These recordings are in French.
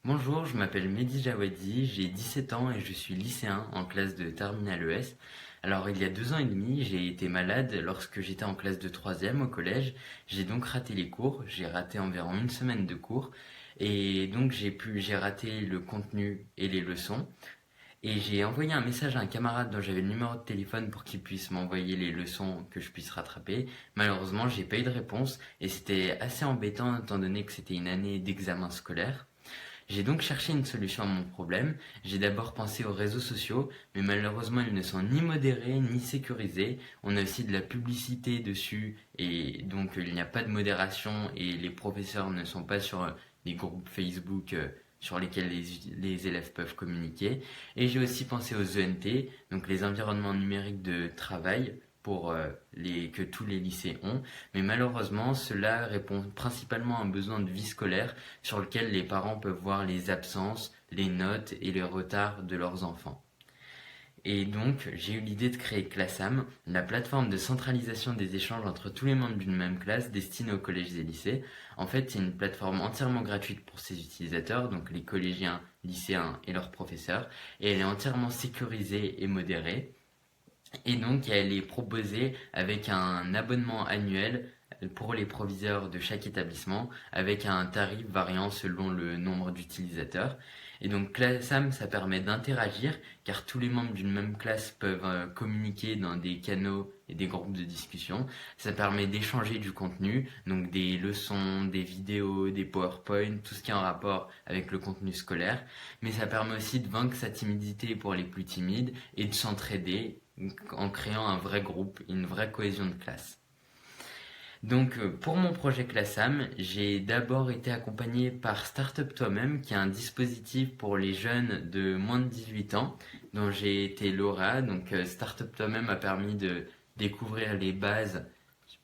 Bonjour, je m'appelle Mehdi Jawadi, j'ai 17 ans et je suis lycéen en classe de Terminale ES. Alors, il y a 2 ans et demi, j'ai été malade lorsque j'étais en classe de troisième au collège. J'ai donc raté les cours, j'ai raté environ une semaine de cours et donc j'ai raté le contenu et les leçons. Et j'ai envoyé un message à un camarade dont j'avais le numéro de téléphone pour qu'il puisse m'envoyer les leçons que je puisse rattraper. Malheureusement, j'ai pas eu de réponse et c'était assez embêtant étant donné que c'était une année d'examen scolaire. J'ai donc cherché une solution à mon problème. J'ai d'abord pensé aux réseaux sociaux, mais malheureusement ils ne sont ni modérés ni sécurisés. On a aussi de la publicité dessus et donc il n'y a pas de modération et les professeurs ne sont pas sur les groupes Facebook sur lesquels les élèves peuvent communiquer. Et j'ai aussi pensé aux ENT, donc les environnements numériques de travail pour que tous les lycées ont, mais malheureusement cela répond principalement à un besoin de vie scolaire sur lequel les parents peuvent voir les absences, les notes et les retards de leurs enfants. Et donc, j'ai eu l'idée de créer Classam, la plateforme de centralisation des échanges entre tous les membres d'une même classe destinée aux collèges et lycées. En fait, c'est une plateforme entièrement gratuite pour ses utilisateurs, donc les collégiens, lycéens et leurs professeurs, et elle est entièrement sécurisée et modérée. Et donc, elle est proposée avec un abonnement annuel pour les proviseurs de chaque établissement, avec un tarif variant selon le nombre d'utilisateurs. Et donc, Classam, ça permet d'interagir, car tous les membres d'une même classe peuvent communiquer dans des canaux et des groupes de discussion. Ça permet d'échanger du contenu, donc des leçons, des vidéos, des PowerPoint, tout ce qui est en rapport avec le contenu scolaire. Mais ça permet aussi de vaincre sa timidité pour les plus timides et de s'entraider en créant un vrai groupe, une vraie cohésion de classe. Donc pour mon projet Classam, j'ai d'abord été accompagné par Startup Toi-même, qui est un dispositif pour les jeunes de moins de 18 ans, dont j'ai été lauréat. Donc Startup Toi-même a permis de découvrir les bases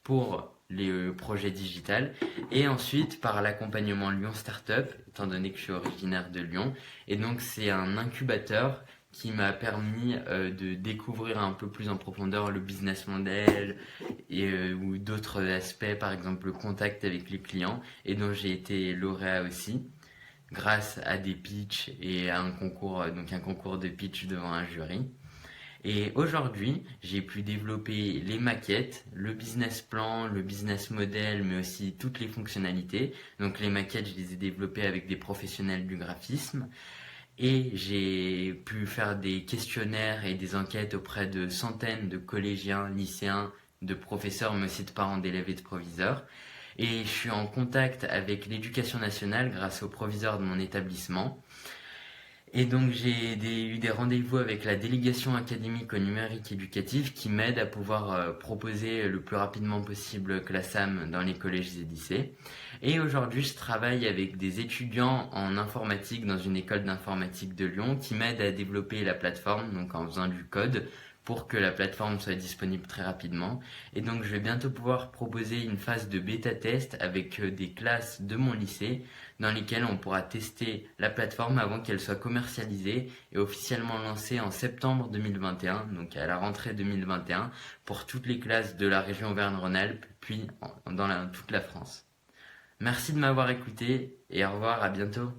pour les projets digital, et ensuite par l'accompagnement Lyon Startup, étant donné que je suis originaire de Lyon. Et donc c'est un incubateur qui m'a permis de découvrir un peu plus en profondeur le business model ou d'autres aspects, par exemple le contact avec les clients, et dont j'ai été lauréat aussi grâce à des pitchs et à un concours, donc un concours de pitch devant un jury. Et aujourd'hui, j'ai pu développer les maquettes, le business plan, le business model, mais aussi toutes les fonctionnalités. Donc les maquettes, je les ai développées avec des professionnels du graphisme. Et j'ai pu faire des questionnaires et des enquêtes auprès de centaines de collégiens, lycéens, de professeurs, mais aussi de parents d'élèves et de proviseurs. Et je suis en contact avec l'éducation nationale grâce au proviseur de mon établissement. Et donc eu des rendez-vous avec la délégation académique au numérique éducatif qui m'aide à pouvoir proposer le plus rapidement possible Classam dans les collèges et lycées. Et aujourd'hui, je travaille avec des étudiants en informatique dans une école d'informatique de Lyon qui m'aident à développer la plateforme, donc en faisant du code pour que la plateforme soit disponible très rapidement. Et donc je vais bientôt pouvoir proposer une phase de bêta test avec des classes de mon lycée dans lesquelles on pourra tester la plateforme avant qu'elle soit commercialisée et officiellement lancée en septembre 2021, donc à la rentrée 2021, pour toutes les classes de la région Auvergne-Rhône-Alpes, puis dans toute la France. Merci de m'avoir écouté et au revoir, à bientôt.